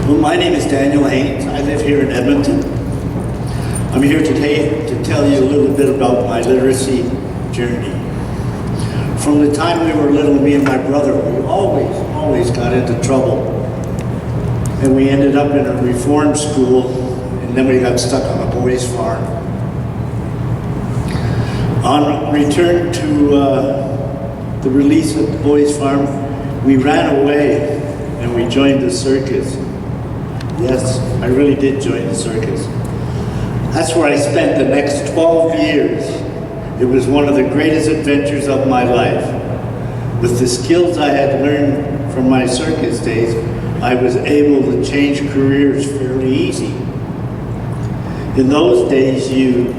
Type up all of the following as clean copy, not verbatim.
Well, my name is Daniel Haines. I live here in Edmonton. I'm here today to tell you a little bit about my literacy journey. From the time we were little, me and my brother, we always got into trouble. And we ended up in a reform school, and then we got stuck on a boys' farm. On return to the release of the boys' farm, we ran away and we joined the circus. Yes, I really did join the circus. That's where I spent the next 12 years. It was one of the greatest adventures of my life. With the skills I had learned from my circus days, I was able to change careers fairly easy. In those days, you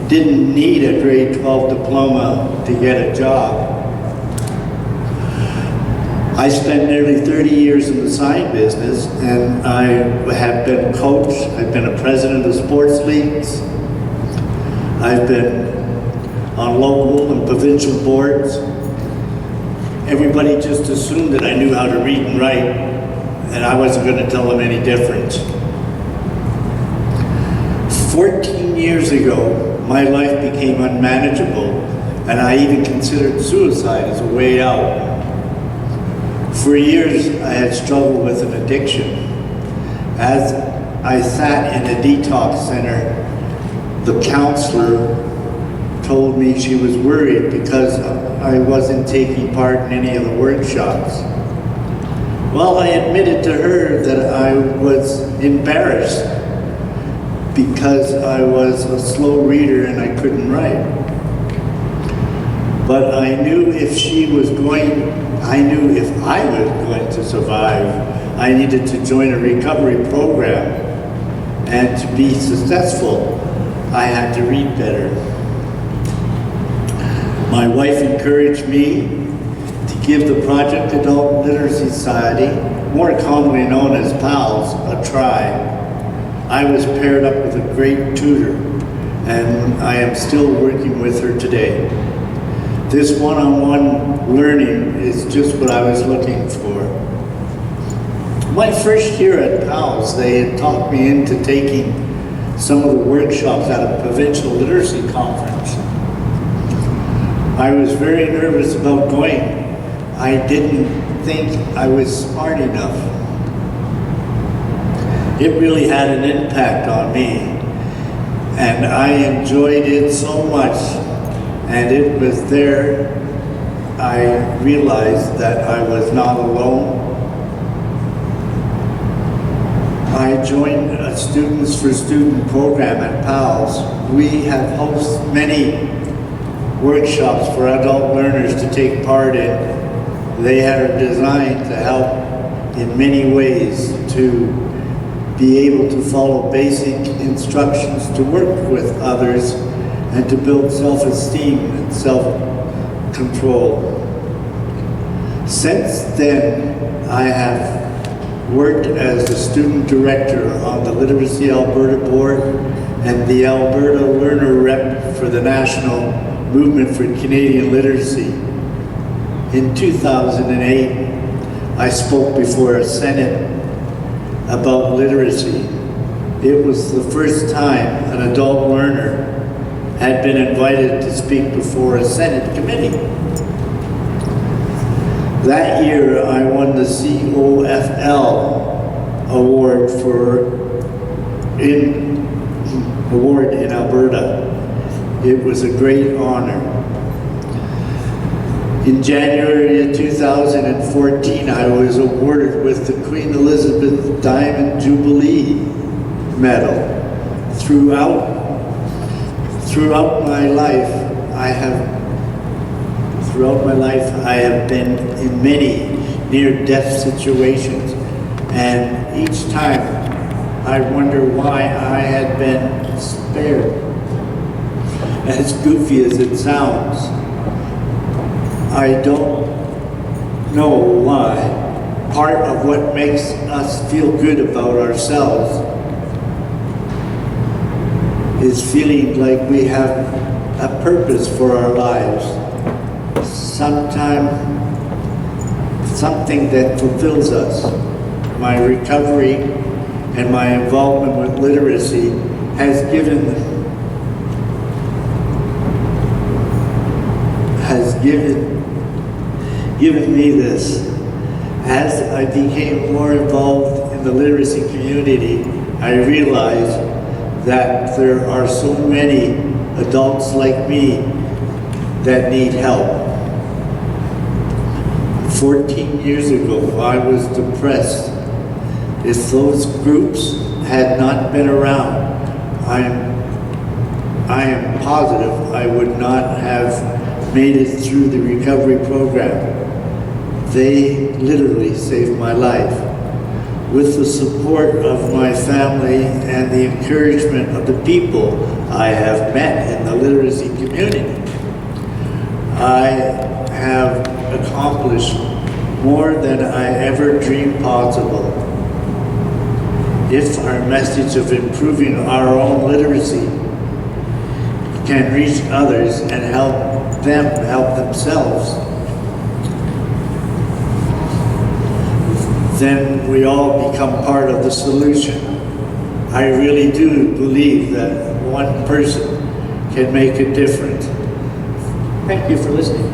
didn't need a grade 12 diploma to get a job. I spent nearly 30 years in the sign business, and I have been a coach, I've been a president of sports leagues, I've been on local and provincial boards. Everybody just assumed that I knew how to read and write, and I wasn't going to tell them any different. 14 years ago, my life became unmanageable, and I even considered suicide as a way out. For years, I had struggled with an addiction. As I sat in a detox center, the counselor told me she was worried because I wasn't taking part in any of the workshops. Well, I admitted to her that I was embarrassed because I was a slow reader and I couldn't write. But I knew if I was going to survive, I needed to join a recovery program. And to be successful, I had to read better. My wife encouraged me to give the Project Adult Literacy Society, more commonly known as PALS, a try. I was paired up with a great tutor, and I am still working with her today. This one-on-one learning is just what I was looking for. My first year at PALS, they had talked me into taking some of the workshops at a provincial literacy conference. I was very nervous about going. I didn't think I was smart enough. It really had an impact on me, and I enjoyed it so much. And it was there I realized that I was not alone. I joined a Students for Student program at PALS. We have hosted many workshops for adult learners to take part in. They are designed to help in many ways to be able to follow basic instructions to work with others and to build self-esteem and self-control. Since then, I have worked as the student director on the Literacy Alberta Board and the Alberta Learner Rep for the National Movement for Canadian Literacy. In 2008, I spoke before a Senate about literacy. It was the first time an adult learner had been invited to speak before a Senate committee. That year, I won the COFL award in Alberta. It was a great honor. In January of 2014, I was awarded with the Queen Elizabeth Diamond Jubilee Medal. Throughout my life, I have been in many near-death situations, and each time I wonder why I had been spared. As goofy as it sounds, I don't know why. Part of what makes us feel good about ourselves is feeling like we have a purpose for our lives. Something that fulfills us. my recovery and my involvement with literacy has given me this. As I became more involved in the literacy community, I realized that there are so many adults like me that need help. 14 years ago, I was depressed. If those groups had not been around, I am positive I would not have made it through the recovery program. They literally saved my life. With the support of my family and the encouragement of the people I have met in the literacy community, I have accomplished more than I ever dreamed possible. If our message of improving our own literacy can reach others and help them help themselves, then we all become part of the solution. I really do believe that one person can make a difference. Thank you for listening.